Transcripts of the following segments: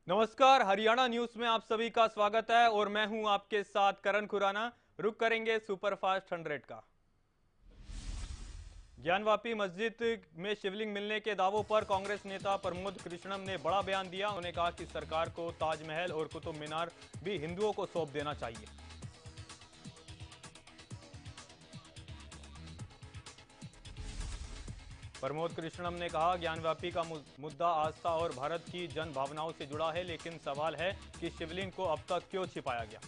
नमस्कार, हरियाणा न्यूज में आप सभी का स्वागत है और मैं हूं आपके साथ करण खुराना। रुक करेंगे सुपरफास्ट 100 का। ज्ञानवापी मस्जिद में शिवलिंग मिलने के दावों पर कांग्रेस नेता प्रमोद कृष्णम ने बड़ा बयान दिया। उन्होंने कहा कि सरकार को ताजमहल और कुतुब मीनार भी हिंदुओं को सौंप देना चाहिए। प्रमोद कृष्णम ने कहा, ज्ञानवापी का मुद्दा आस्था और भारत की जन भावनाओं से जुड़ा है, लेकिन सवाल है कि शिवलिंग को अब तक क्यों छिपाया गया।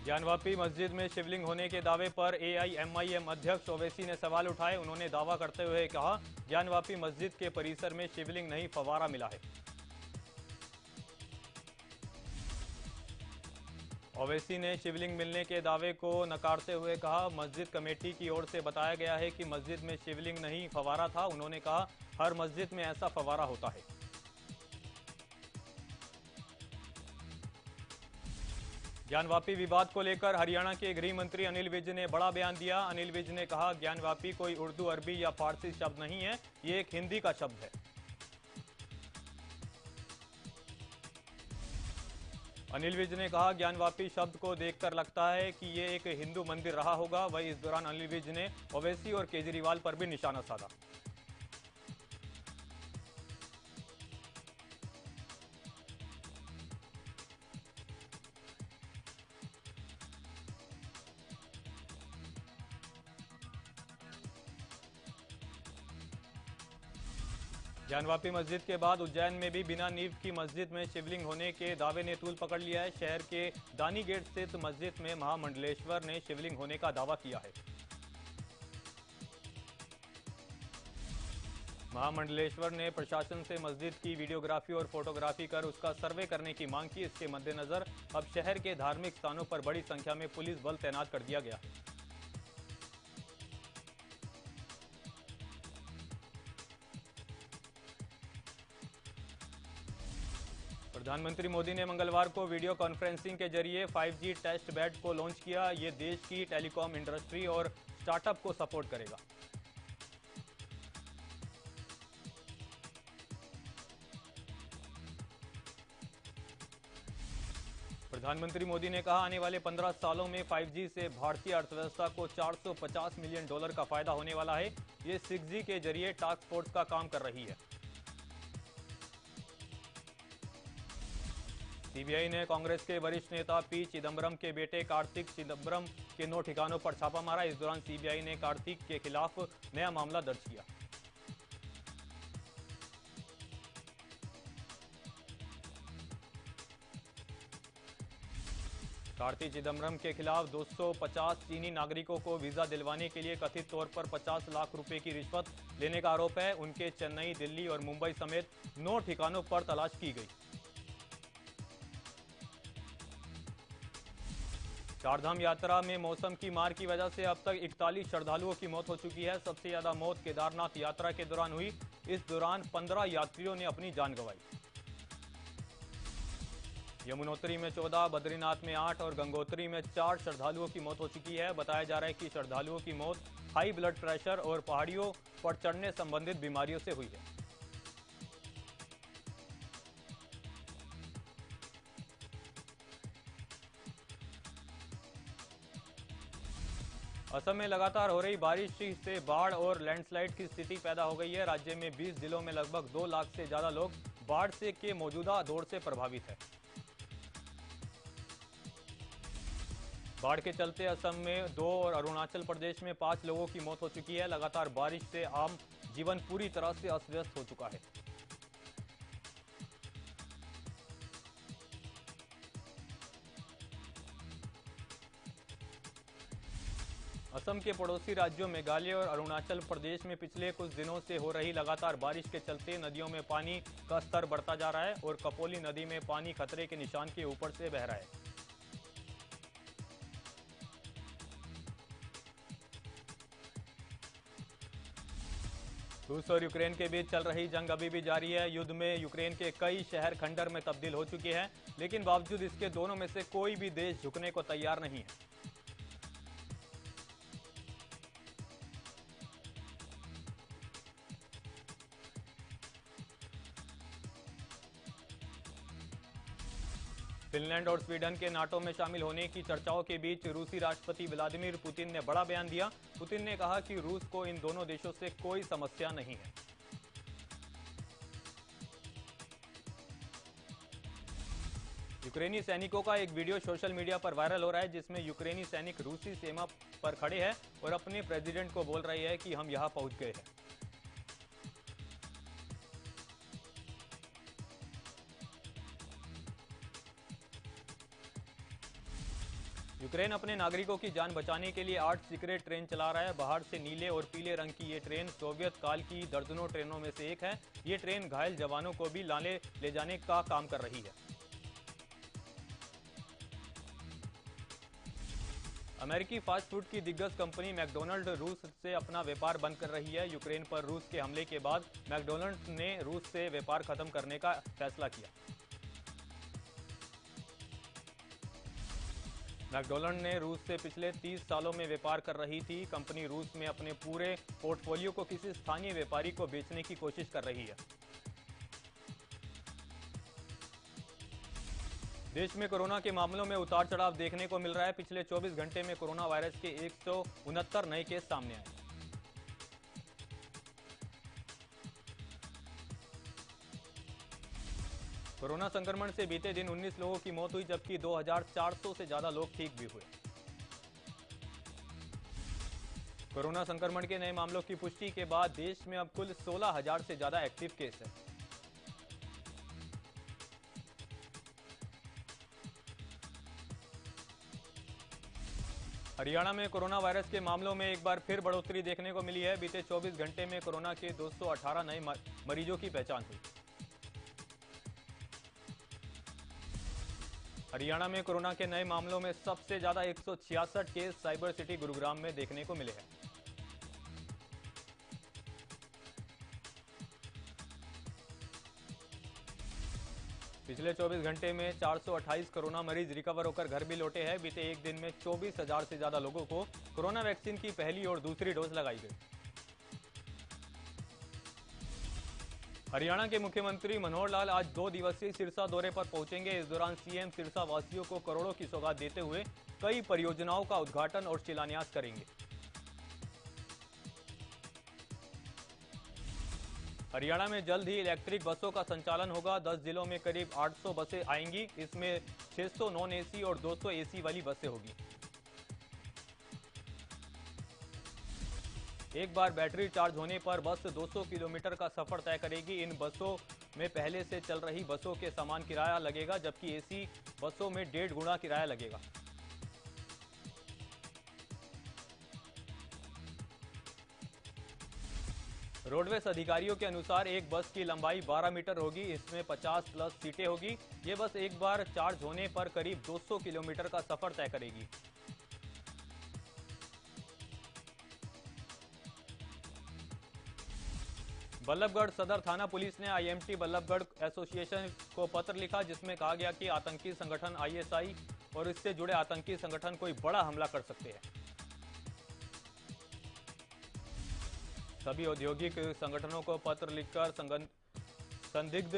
ज्ञानवापी मस्जिद में शिवलिंग होने के दावे पर एआईएमआईएम अध्यक्ष ओवैसी ने सवाल उठाए। उन्होंने दावा करते हुए कहा, ज्ञानवापी मस्जिद के परिसर में शिवलिंग नहीं, फव्वारा मिला है। ओवैसी ने शिवलिंग मिलने के दावे को नकारते हुए कहा, मस्जिद कमेटी की ओर से बताया गया है कि मस्जिद में शिवलिंग नहीं, फव्वारा था। उन्होंने कहा, हर मस्जिद में ऐसा फव्वारा होता है। ज्ञानवापी विवाद को लेकर हरियाणा के गृह मंत्री अनिल विज ने बड़ा बयान दिया। अनिल विज ने कहा, ज्ञानवापी कोई उर्दू, अरबी या फारसी शब्द नहीं है, ये एक हिंदी का शब्द है। अनिल विज ने कहा, ज्ञानवापी शब्द को देखकर लगता है कि ये एक हिंदू मंदिर रहा होगा। वहीं इस दौरान अनिल विज ने ओवैसी और केजरीवाल पर भी निशाना साधा। ज्ञानवापी मस्जिद के बाद उज्जैन में भी बिना नींव की मस्जिद में शिवलिंग होने के दावे ने तूल पकड़ लिया है। शहर के दानी गेट स्थित मस्जिद में महामंडलेश्वर ने शिवलिंग होने का दावा किया है। महामंडलेश्वर ने प्रशासन से मस्जिद की वीडियोग्राफी और फोटोग्राफी कर उसका सर्वे करने की मांग की। इसके मद्देनजर अब शहर के धार्मिक स्थानों पर बड़ी संख्या में पुलिस बल तैनात कर दिया गया है। प्रधानमंत्री मोदी ने मंगलवार को वीडियो कॉन्फ्रेंसिंग के जरिए 5G टेस्ट बेड को लॉन्च किया। ये देश की टेलीकॉम इंडस्ट्री और स्टार्टअप को सपोर्ट करेगा। प्रधानमंत्री मोदी ने कहा, आने वाले 15 सालों में 5G से भारतीय अर्थव्यवस्था को $450 मिलियन का फायदा होने वाला है। ये 6G के जरिए टास्क फोर्स का काम कर रही है। सीबीआई ने कांग्रेस के वरिष्ठ नेता पी चिदम्बरम के बेटे कार्तिक चिदम्बरम के 9 ठिकानों पर छापा मारा। इस दौरान सीबीआई ने कार्तिक के खिलाफ नया मामला दर्ज किया। कार्ति चिदम्बरम के खिलाफ 250 चीनी नागरिकों को वीजा दिलवाने के लिए कथित तौर पर 50 लाख रुपए की रिश्वत लेने का आरोप है। उनके चेन्नई, दिल्ली और मुंबई समेत 9 ठिकानों पर तलाश की गई। चारधाम यात्रा में मौसम की मार की वजह से अब तक 41 श्रद्धालुओं की मौत हो चुकी है। सबसे ज्यादा मौत केदारनाथ यात्रा के दौरान हुई। इस दौरान 15 यात्रियों ने अपनी जान गंवाई। यमुनोत्री में 14, बद्रीनाथ में 8 और गंगोत्री में 4 श्रद्धालुओं की मौत हो चुकी है। बताया जा रहा है कि श्रद्धालुओं की मौत हाई ब्लड प्रेशर और पहाड़ियों पर चढ़ने संबंधित बीमारियों से हुई है। असम में लगातार हो रही बारिश से बाढ़ और लैंडस्लाइड की स्थिति पैदा हो गई है। राज्य में 20 जिलों में लगभग 2 लाख से ज्यादा लोग बाढ़ से के मौजूदा दौर से प्रभावित है। बाढ़ के चलते असम में 2 और अरुणाचल प्रदेश में 5 लोगों की मौत हो चुकी है। लगातार बारिश से आम जीवन पूरी तरह से अस्त व्यस्त हो चुका है। असम के पड़ोसी राज्यों मेघालय और अरुणाचल प्रदेश में पिछले कुछ दिनों से हो रही लगातार बारिश के चलते नदियों में पानी का स्तर बढ़ता जा रहा है और कपोली नदी में पानी खतरे के निशान के ऊपर से बह रहा है। रूस और यूक्रेन के बीच चल रही जंग अभी भी जारी है। युद्ध में यूक्रेन के कई शहर खंडर में तब्दील हो चुके हैं, लेकिन बावजूद इसके दोनों में से कोई भी देश झुकने को तैयार नहीं है। फिनलैंड और स्वीडन के नाटो में शामिल होने की चर्चाओं के बीच रूसी राष्ट्रपति व्लादिमीर पुतिन ने बड़ा बयान दिया। पुतिन ने कहा कि रूस को इन दोनों देशों से कोई समस्या नहीं है। यूक्रेनी सैनिकों का एक वीडियो सोशल मीडिया पर वायरल हो रहा है, जिसमें यूक्रेनी सैनिक रूसी सीमा पर खड़े हैं और अपने प्रेसिडेंट को बोल रहे हैं कि हम यहां पहुंच गए हैं। यूक्रेन अपने नागरिकों की जान बचाने के लिए 8 सीक्रेट ट्रेन चला रहा है। बाहर से नीले और पीले रंग की ये ट्रेन सोवियत काल की दर्जनों ट्रेनों में से एक है। ये ट्रेन घायल जवानों को भी ले जाने का काम कर रही है। अमेरिकी फास्ट फूड की दिग्गज कंपनी मैकडोनल्ड रूस से अपना व्यापार बंद कर रही है। यूक्रेन पर रूस के हमले के बाद मैकडोनल्ड ने रूस से व्यापार खत्म करने का फैसला किया। मैकडोनल्ड ने रूस से पिछले 30 सालों में व्यापार कर रही थी। कंपनी रूस में अपने पूरे पोर्टफोलियो को किसी स्थानीय व्यापारी को बेचने की कोशिश कर रही है। देश में कोरोना के मामलों में उतार चढ़ाव देखने को मिल रहा है। पिछले 24 घंटे में कोरोना वायरस के 169 नए केस सामने आए। कोरोना संक्रमण से बीते दिन 19 लोगों की मौत हुई, जबकि 2400 से ज्यादा लोग ठीक भी हुए। कोरोना संक्रमण के नए मामलों की पुष्टि के बाद देश में अब कुल 16,000 से ज्यादा एक्टिव केस हैं। हरियाणा में कोरोना वायरस के मामलों में एक बार फिर बढ़ोतरी देखने को मिली है। बीते 24 घंटे में कोरोना के 218 नए मरीजों की पहचान हुई। हरियाणा में कोरोना के नए मामलों में सबसे ज्यादा 166 केस साइबर सिटी गुरुग्राम में देखने को मिले हैं। पिछले 24 घंटे में 428 कोरोना मरीज रिकवर होकर घर भी लौटे हैं। बीते एक दिन में 24,000 से ज्यादा लोगों को कोरोना वैक्सीन की पहली और दूसरी डोज लगाई गई। हरियाणा के मुख्यमंत्री मनोहर लाल आज 2 दिवसीय सिरसा दौरे पर पहुंचेंगे। इस दौरान सीएम सिरसा वासियों को करोड़ों की सौगात देते हुए कई परियोजनाओं का उद्घाटन और शिलान्यास करेंगे। हरियाणा में जल्द ही इलेक्ट्रिक बसों का संचालन होगा। 10 जिलों में करीब 800 बसें आएंगी। इसमें 600 नॉन एसी और 200 एसी वाली बसें होगी। एक बार बैटरी चार्ज होने पर बस 200 किलोमीटर का सफर तय करेगी। इन बसों में पहले से चल रही बसों के समान किराया लगेगा, जबकि एसी बसों में 1.5 गुना किराया लगेगा। रोडवेज अधिकारियों के अनुसार एक बस की लंबाई 12 मीटर होगी। इसमें 50 प्लस सीटें होगी। ये बस एक बार चार्ज होने पर करीब 200 किलोमीटर का सफर तय करेगी। बल्लभगढ़ सदर थाना पुलिस ने आईएमटी बल्लभगढ़ एसोसिएशन को पत्र लिखा, जिसमें कहा गया कि आतंकी संगठन आईएसआई और इससे जुड़े आतंकी संगठन कोई बड़ा हमला कर सकते हैं। सभी औद्योगिक संगठनों को पत्र लिखकर संदिग्ध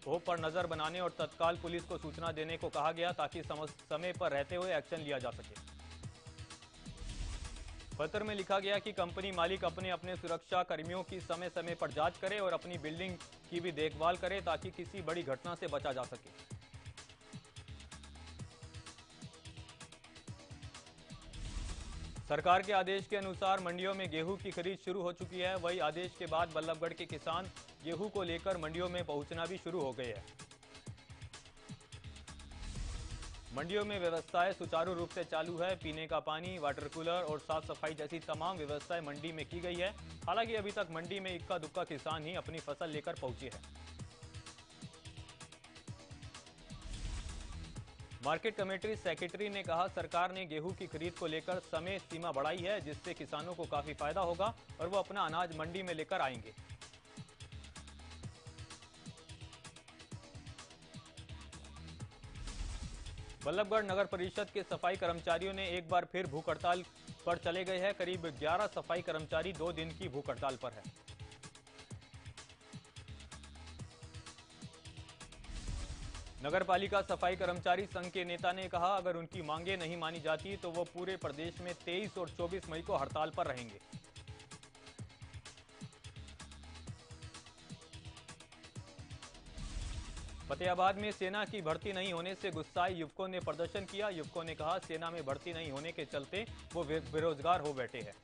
हो पर नजर बनाने और तत्काल पुलिस को सूचना देने को कहा गया, ताकि समय पर रहते हुए एक्शन लिया जा सके। पत्र में लिखा गया कि कंपनी मालिक अपने सुरक्षा कर्मियों की समय समय पर जांच करे और अपनी बिल्डिंग की भी देखभाल करे, ताकि किसी बड़ी घटना से बचा जा सके। सरकार के आदेश के अनुसार मंडियों में गेहूं की खरीद शुरू हो चुकी है। वही आदेश के बाद बल्लभगढ़ के किसान गेहूं को लेकर मंडियों में पहुंचना भी शुरू हो गए हैं। मंडियों में व्यवस्थाएं सुचारू रूप से चालू है। पीने का पानी, वाटर कूलर और साफ सफाई जैसी तमाम व्यवस्थाएं मंडी में की गई है। हालांकि अभी तक मंडी में इक्का दुक्का किसान ही अपनी फसल लेकर पहुंचे हैं। मार्केट कमेटी सेक्रेटरी ने कहा, सरकार ने गेहूं की खरीद को लेकर समय सीमा बढ़ाई है, जिससे किसानों को काफी फायदा होगा और वो अपना अनाज मंडी में लेकर आएंगे। बल्लभगढ़ नगर परिषद के सफाई कर्मचारियों ने एक बार फिर भूख हड़ताल पर चले गए हैं। करीब 11 सफाई कर्मचारी 2 दिन की भूख हड़ताल पर है। नगर पालिका सफाई कर्मचारी संघ के नेता ने कहा, अगर उनकी मांगे नहीं मानी जाती तो वो पूरे प्रदेश में 23 और 24 मई को हड़ताल पर रहेंगे। फतेहाबाद में सेना की भर्ती नहीं होने से गुस्साए युवकों ने प्रदर्शन किया। युवकों ने कहा, सेना में भर्ती नहीं होने के चलते वो बेरोजगार हो बैठे हैं।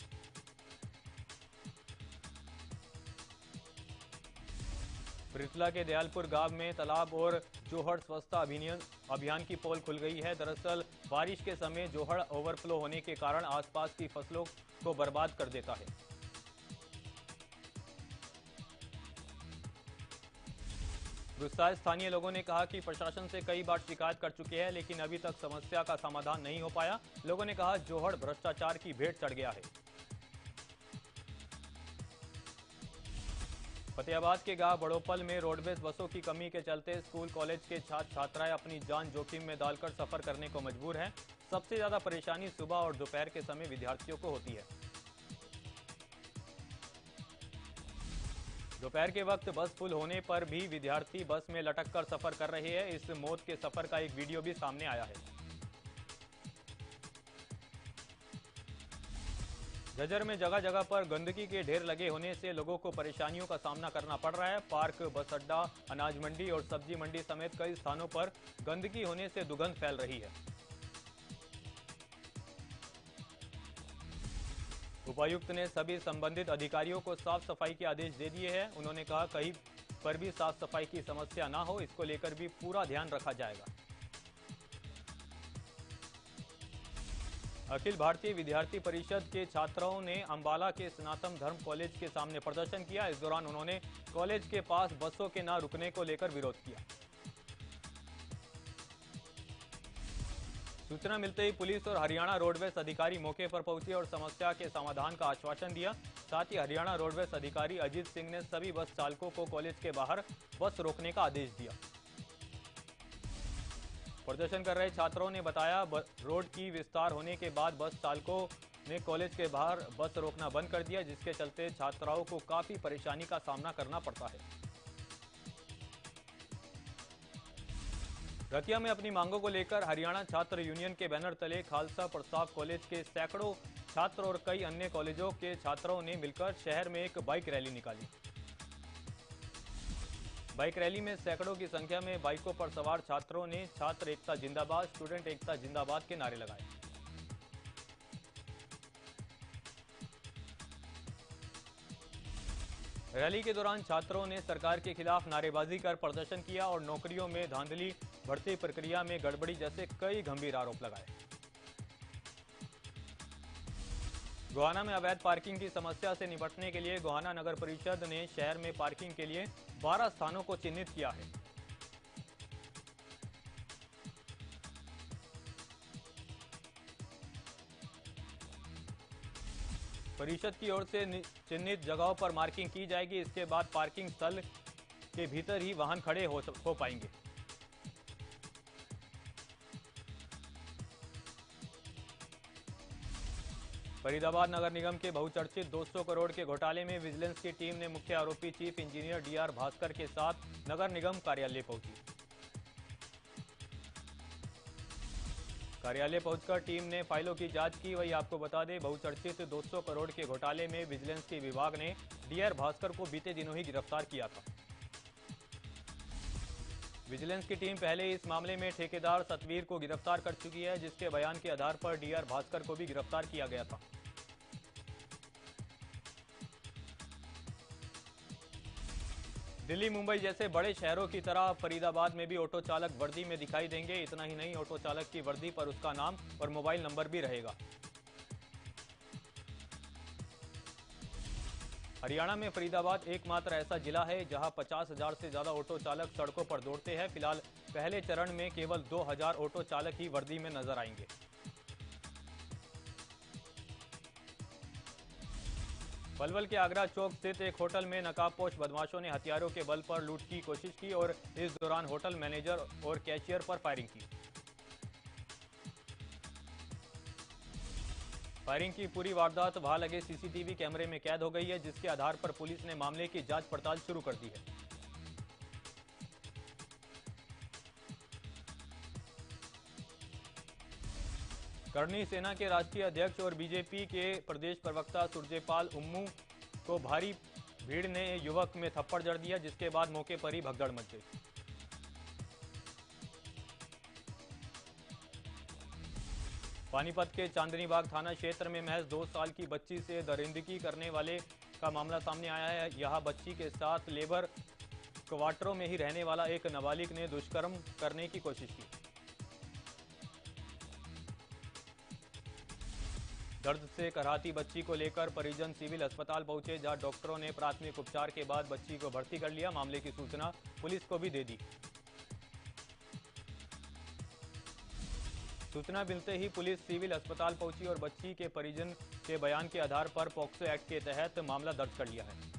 पृथला के दयालपुर गांव में तालाब और जोहड़ स्वच्छता अभियान की पोल खुल गई है। दरअसल बारिश के समय जोहड़ ओवरफ्लो होने के कारण आसपास की फसलों को बर्बाद कर देता है। गुस्साए स्थानीय लोगों ने कहा कि प्रशासन से कई बार शिकायत कर चुके हैं, लेकिन अभी तक समस्या का समाधान नहीं हो पाया। लोगों ने कहा, जोहड़ भ्रष्टाचार की भेंट चढ़ गया है। फतेहाबाद के गांव बड़ोपल में रोडवेज बसों की कमी के चलते स्कूल कॉलेज के छात्र छात्राएं अपनी जान जोखिम में डालकर सफर करने को मजबूर हैं। सबसे ज्यादा परेशानी सुबह और दोपहर के समय विद्यार्थियों को होती है। दोपहर के वक्त बस फुल होने पर भी विद्यार्थी बस में लटक कर सफर कर रहे हैं। इस मौत के सफर का एक वीडियो भी सामने आया है। झज्जर में जगह जगह पर गंदगी के ढेर लगे होने से लोगों को परेशानियों का सामना करना पड़ रहा है। पार्क, बस अड्डा, अनाज मंडी और सब्जी मंडी समेत कई स्थानों पर गंदगी होने से दुर्गंध फैल रही है। उपायुक्त ने सभी संबंधित अधिकारियों को साफ सफाई के आदेश दे दिए हैं। उन्होंने कहा, कहीं पर भी साफ सफाई की समस्या ना हो, इसको लेकर भी पूरा ध्यान रखा जाएगा। अखिल भारतीय विद्यार्थी परिषद के छात्रों ने अंबाला के सनातन धर्म कॉलेज के सामने प्रदर्शन किया। इस दौरान उन्होंने कॉलेज के पास बसों के न रुकने को लेकर विरोध किया। सूचना मिलते ही पुलिस और हरियाणा रोडवेज अधिकारी मौके पर पहुंचे और समस्या के समाधान का आश्वासन दिया। साथ ही हरियाणा रोडवेज अधिकारी अजीत सिंह ने सभी बस चालकों को कॉलेज के बाहर बस रोकने का आदेश दिया। प्रदर्शन कर रहे छात्रों ने बताया, रोड की विस्तार होने के बाद बस चालकों ने कॉलेज के बाहर बस रोकना बंद कर दिया, जिसके चलते छात्राओं को काफी परेशानी का सामना करना पड़ता है। रतिया में अपनी मांगों को लेकर हरियाणा छात्र यूनियन के बैनर तले खालसा प्रस्ताव कॉलेज के सैकड़ों छात्र और कई अन्य कॉलेजों के छात्रों ने मिलकर शहर में एक बाइक रैली निकाली। बाइक रैली में सैकड़ों की संख्या में बाइकों पर सवार छात्रों ने छात्र एकता जिंदाबाद, स्टूडेंट एकता जिंदाबाद के नारे लगाए। रैली के दौरान छात्रों ने सरकार के खिलाफ नारेबाजी कर प्रदर्शन किया और नौकरियों में धांधली, भर्ती प्रक्रिया में गड़बड़ी जैसे कई गंभीर आरोप लगाए। गोहाना में अवैध पार्किंग की समस्या से निपटने के लिए गोहाना नगर परिषद ने शहर में पार्किंग के लिए 12 स्थानों को चिन्हित किया है। परिषद की ओर से चिन्हित जगहों पर मार्किंग की जाएगी। इसके बाद पार्किंग स्थल के भीतर ही वाहन खड़े हो पाएंगे। फरीदाबाद नगर निगम के बहुचर्चित 200 करोड़ के घोटाले में विजिलेंस की टीम ने मुख्य आरोपी चीफ इंजीनियर डीआर भास्कर के साथ नगर निगम कार्यालय पहुंची। कार्यालय पहुंचकर टीम ने फाइलों की जांच की। वही आपको बता दें, बहुचर्चित 200 करोड़ के घोटाले में विजिलेंस के विभाग ने डीआर भास्कर को बीते दिनों ही गिरफ्तार किया था। विजिलेंस की टीम पहले इस मामले में ठेकेदार सतवीर को गिरफ्तार कर चुकी है, जिसके बयान के आधार पर डीआर भास्कर को भी गिरफ्तार किया गया था। दिल्ली, मुंबई जैसे बड़े शहरों की तरह फरीदाबाद में भी ऑटो चालक वर्दी में दिखाई देंगे। इतना ही नहीं, ऑटो चालक की वर्दी पर उसका नाम और मोबाइल नंबर भी रहेगा। हरियाणा में फरीदाबाद एकमात्र ऐसा जिला है जहां 50,000 से ज्यादा ऑटो चालक सड़कों पर दौड़ते हैं। फिलहाल पहले चरण में केवल 2,000 ऑटो चालक ही वर्दी में नजर आएंगे। पलवल के आगरा चौक स्थित एक होटल में नकाबपोश बदमाशों ने हथियारों के बल पर लूट की कोशिश की और इस दौरान होटल मैनेजर और कैशियर पर फायरिंग की। फायरिंग की पूरी वारदात वहां लगे सीसीटीवी कैमरे में कैद हो गई है, जिसके आधार पर पुलिस ने मामले की जांच पड़ताल शुरू कर दी है। करणी सेना के राष्ट्रीय अध्यक्ष और बीजेपी के प्रदेश प्रवक्ता सुरजेपाल उम्मू को भारी भीड़ ने युवक में थप्पड़ जड़ दिया, जिसके बाद मौके पर ही भगदड़ मच गई। पानीपत के चांदनी बाग थाना क्षेत्र में महज 2 साल की बच्ची से दरिंदगी करने वाले का मामला सामने आया है। यह बच्ची के साथ लेबर क्वार्टरों में ही रहने वाला एक नाबालिग ने दुष्कर्म करने की कोशिश की। दर्द से कराहती बच्ची को लेकर परिजन सिविल अस्पताल पहुंचे, जहां डॉक्टरों ने प्राथमिक उपचार के बाद बच्ची को भर्ती कर लिया। मामले की सूचना पुलिस को भी दे दी। सूचना मिलते ही पुलिस सिविल अस्पताल पहुंची और बच्ची के परिजन के बयान के आधार पर पॉक्सो एक्ट के तहत मामला दर्ज कर लिया है।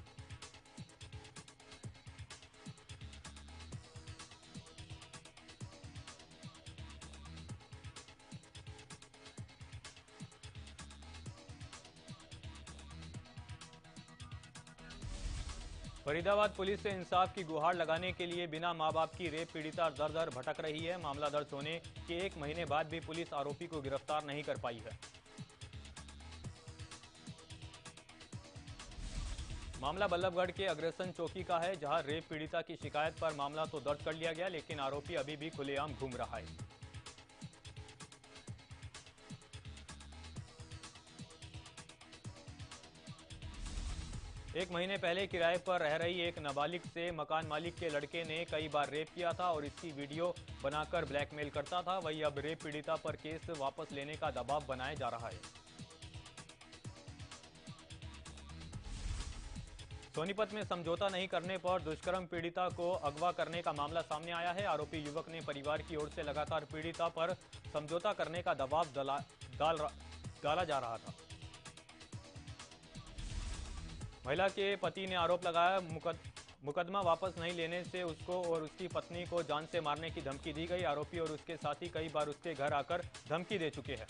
फरीदाबाद पुलिस से इंसाफ की गुहार लगाने के लिए बिना मां बाप की रेप पीड़िता दर दर भटक रही है। मामला दर्ज होने के 1 महीने बाद भी पुलिस आरोपी को गिरफ्तार नहीं कर पाई है। मामला बल्लभगढ़ के अग्रसन चौकी का है, जहां रेप पीड़िता की शिकायत पर मामला तो दर्ज कर लिया गया, लेकिन आरोपी अभी भी खुलेआम घूम रहा है। एक महीने पहले किराए पर रह रही एक नाबालिग से मकान मालिक के लड़के ने कई बार रेप किया था और इसकी वीडियो बनाकर ब्लैकमेल करता था। वही अब रेप पीड़िता पर केस वापस लेने का दबाव बनाया जा रहा है। सोनीपत में समझौता नहीं करने पर दुष्कर्म पीड़िता को अगवा करने का मामला सामने आया है। आरोपी युवक ने परिवार की ओर से लगातार पीड़िता पर समझौता करने का दबाव डाला जा रहा था। महिला के पति ने आरोप लगाया, मुकदमा वापस नहीं लेने से उसको और उसकी पत्नी को जान से मारने की धमकी दी गई। आरोपी और उसके साथी कई बार उसके घर आकर धमकी दे चुके हैं।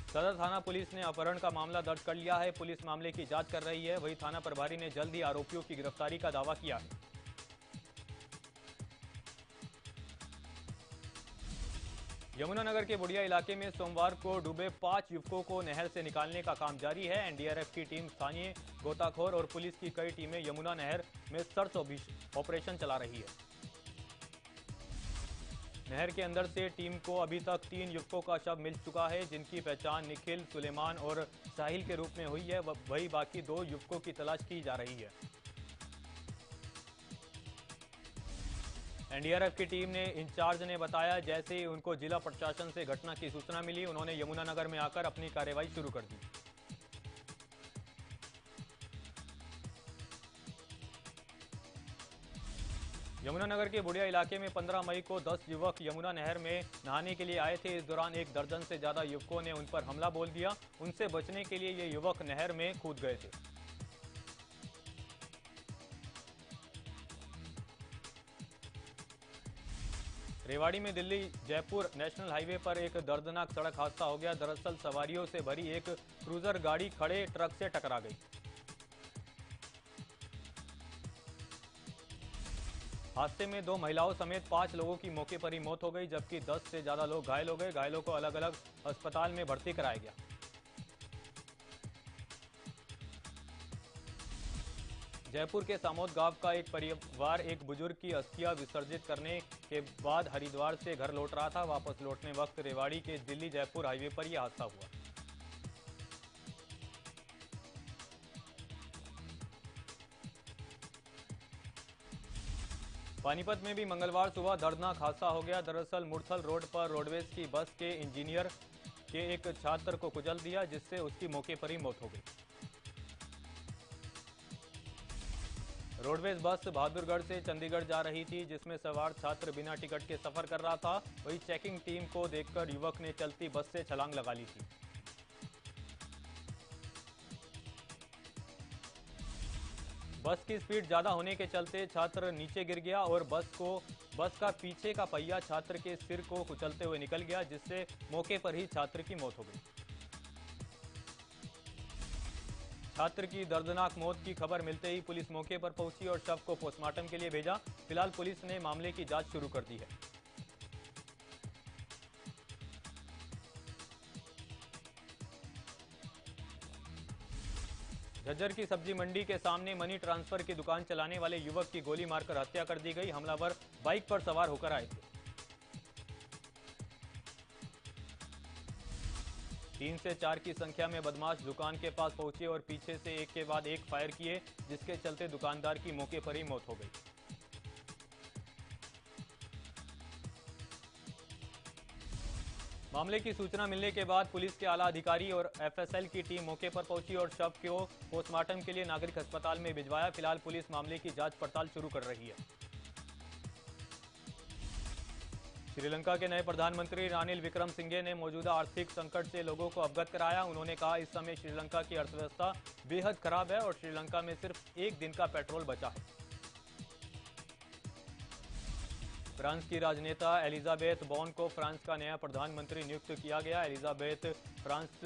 सदर थाना पुलिस ने अपहरण का मामला दर्ज कर लिया है। पुलिस मामले की जांच कर रही है। वहीं थाना प्रभारी ने जल्द ही आरोपियों की गिरफ्तारी का दावा किया है। यमुनानगर के बुढ़िया इलाके में सोमवार को डूबे 5 युवकों को नहर से निकालने का काम जारी है। एनडीआरएफ की टीम, स्थानीय गोताखोर और पुलिस की कई टीमें यमुना नहर में सर्च ऑपरेशन चला रही है। नहर के अंदर से टीम को अभी तक 3 युवकों का शव मिल चुका है, जिनकी पहचान निखिल, सुलेमान और साहिल के रूप में हुई है। वही बाकी 2 युवकों की तलाश की जा रही है। एनडीआरएफ की टीम ने इंचार्ज ने बताया, जैसे ही उनको जिला प्रशासन से घटना की सूचना मिली, उन्होंने यमुनानगर में आकर अपनी कार्रवाई शुरू कर दी। यमुनानगर के बुढ़िया इलाके में 15 मई को 10 युवक यमुना नहर में नहाने के लिए आए थे। इस दौरान 1 दर्जन से ज्यादा युवकों ने उन पर हमला बोल दिया। उनसे बचने के लिए ये युवक नहर में कूद गए थे। रेवाड़ी में दिल्ली जयपुर नेशनल हाईवे पर एक दर्दनाक सड़क हादसा हो गया। दरअसल सवारियों से भरी एक क्रूजर गाड़ी खड़े ट्रक से टकरा गई। हादसे में 2 महिलाओं समेत 5 लोगों की मौके पर ही मौत हो गई, जबकि 10 से ज्यादा लोग घायल हो गए। घायलों को अलग अलग अस्पताल में भर्ती कराया गया। जयपुर के सामोद गांव का एक परिवार एक बुजुर्ग की अस्थियां विसर्जित करने के बाद हरिद्वार से घर लौट रहा था। वापस लौटने वक्त रेवाड़ी के दिल्ली जयपुर हाईवे पर यह हादसा हुआ। पानीपत में भी मंगलवार सुबह दर्दनाक हादसा हो गया। दरअसल मुरथल रोड पर रोडवेज की बस के इंजीनियर के एक छात्र को कुचल दिया, जिससे उसकी मौके पर ही मौत हो गई। रोडवेज बस बहादुरगढ़ से चंडीगढ़ जा रही थी, जिसमें सवार छात्र बिना टिकट के सफर कर रहा था। वहीं चेकिंग टीम को देखकर युवक ने चलती बस से छलांग लगा ली थी। बस की स्पीड ज्यादा होने के चलते छात्र नीचे गिर गया और बस का पीछे का पहिया छात्र के सिर को कुचलते हुए निकल गया, जिससे मौके पर ही छात्र की मौत हो गई। छात्र की दर्दनाक मौत की खबर मिलते ही पुलिस मौके पर पहुंची और शव को पोस्टमार्टम के लिए भेजा। फिलहाल पुलिस ने मामले की जांच शुरू कर दी है। झज्जर की सब्जी मंडी के सामने मनी ट्रांसफर की दुकान चलाने वाले युवक की गोली मारकर हत्या कर दी गई। हमलावर बाइक पर सवार होकर आए थे। 3 से 4 की संख्या में बदमाश दुकान के पास पहुंचे और पीछे से एक के बाद एक फायर किए, जिसके चलते दुकानदार की मौके पर ही मौत हो गई। मामले की सूचना मिलने के बाद पुलिस के आला अधिकारी और एफएसएल की टीम मौके पर पहुंची और शव को पोस्टमार्टम के लिए नागरिक अस्पताल में भिजवाया। फिलहाल पुलिस मामले की जांच पड़ताल शुरू कर रही है। श्रीलंका के नए प्रधानमंत्री रानिल विक्रमसिंघे ने मौजूदा आर्थिक संकट से लोगों को अवगत कराया। उन्होंने कहा, इस समय श्रीलंका की अर्थव्यवस्था बेहद खराब है और श्रीलंका में सिर्फ एक दिन का पेट्रोल बचा है। फ्रांस की राजनेता एलिजाबेथ बॉन को फ्रांस का नया प्रधानमंत्री नियुक्त किया गया। एलिजाबेथ फ्रांस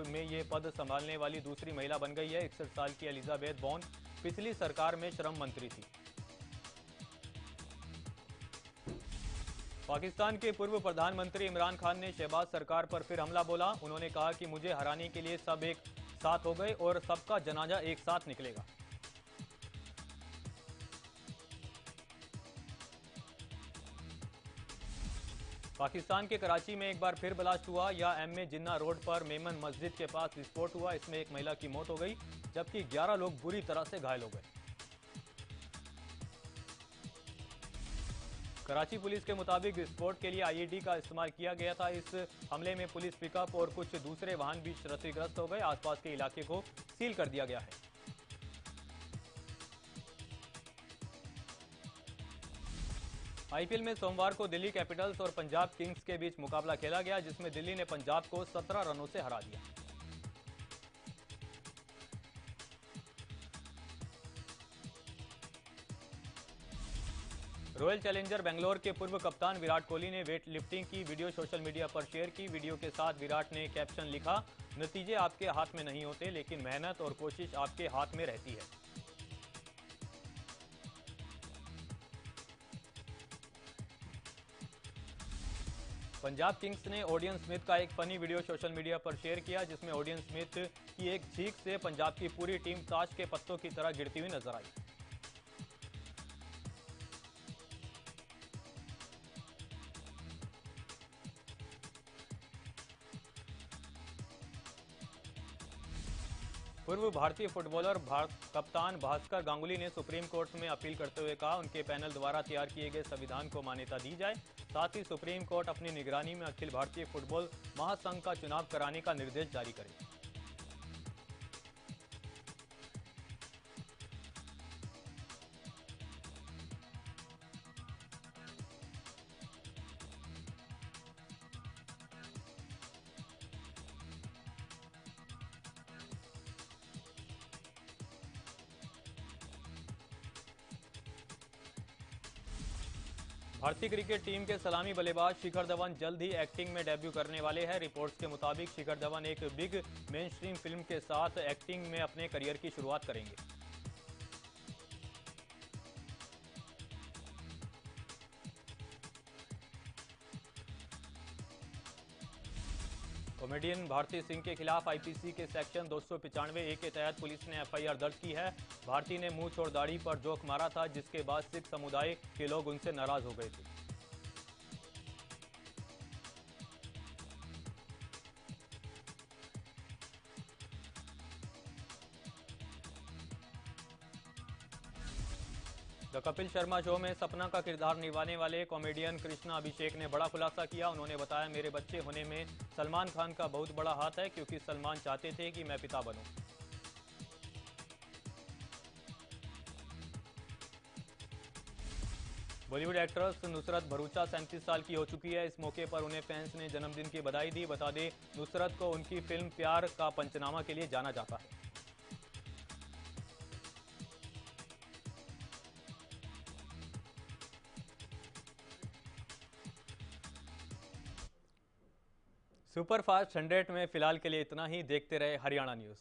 में ये पद संभालने वाली दूसरी महिला बन गई है। 61 साल की एलिजाबेथ बॉन पिछली सरकार में श्रम मंत्री थी। पाकिस्तान के पूर्व प्रधानमंत्री इमरान खान ने शहबाज सरकार पर फिर हमला बोला। उन्होंने कहा कि मुझे हराने के लिए सब एक साथ हो गए और सबका जनाजा एक साथ निकलेगा। पाकिस्तान के कराची में एक बार फिर ब्लास्ट हुआ। यह एमए जिन्ना रोड पर मेमन मस्जिद के पास विस्फोट हुआ। इसमें एक महिला की मौत हो गई, जबकि 11 लोग बुरी तरह से घायल हो गए। कराची पुलिस के मुताबिक विस्फोट के लिए आईईडी का इस्तेमाल किया गया था। इस हमले में पुलिस पिकअप और कुछ दूसरे वाहन भी क्षतिग्रस्त हो गए। आसपास के इलाके को सील कर दिया गया है। आईपीएल में सोमवार को दिल्ली कैपिटल्स और पंजाब किंग्स के बीच मुकाबला खेला गया, जिसमें दिल्ली ने पंजाब को 17 रनों से हरा दिया। रॉयल चैलेंजर बेंगलोर के पूर्व कप्तान विराट कोहली ने वेट लिफ्टिंग की वीडियो सोशल मीडिया पर शेयर की। वीडियो के साथ विराट ने कैप्शन लिखा, नतीजे आपके हाथ में नहीं होते, लेकिन मेहनत और कोशिश आपके हाथ में रहती है। पंजाब किंग्स ने ओडियन स्मिथ का एक फनी वीडियो सोशल मीडिया पर शेयर किया, जिसमें ओडियन स्मिथ की एक छींक से पंजाब की पूरी टीम ताश के पत्तों की तरह गिरती हुई नजर आई। पूर्व भारतीय फुटबॉलर कप्तान भास्कर गांगुली ने सुप्रीम कोर्ट में अपील करते हुए कहा, उनके पैनल द्वारा तैयार किए गए संविधान को मान्यता दी जाए। साथ ही सुप्रीम कोर्ट अपनी निगरानी में अखिल भारतीय फुटबॉल महासंघ का चुनाव कराने का निर्देश जारी करे। भारतीय क्रिकेट टीम के सलामी बल्लेबाज शिखर धवन जल्द ही एक्टिंग में डेब्यू करने वाले हैं। रिपोर्ट्स के मुताबिक शिखर धवन एक बिग मेनस्ट्रीम फिल्म के साथ एक्टिंग में अपने करियर की शुरुआत करेंगे। कॉमेडियन भारती सिंह के खिलाफ आईपीसी के सेक्शन 295A के तहत पुलिस ने एफआईआर दर्ज की है। भारती ने मुंह छोड़ दाढ़ी पर जोक मारा था, जिसके बाद सिख समुदाय के लोग उनसे नाराज हो गए थे। द कपिल शर्मा शो में सपना का किरदार निभाने वाले कॉमेडियन कृष्णा अभिषेक ने बड़ा खुलासा किया। उन्होंने बताया, मेरे बच्चे होने में सलमान खान का बहुत बड़ा हाथ है, क्योंकि सलमान चाहते थे कि मैं पिता बनूं। बॉलीवुड एक्ट्रेस नुसरत भरूचा 37 साल की हो चुकी है। इस मौके पर उन्हें फैंस ने जन्मदिन की बधाई दी। बता दें, नुसरत को उनकी फिल्म प्यार का पंचनामा के लिए जाना जाता है। सुपरफास्ट 100 में फिलहाल के लिए इतना ही। देखते रहे हरियाणा न्यूज़।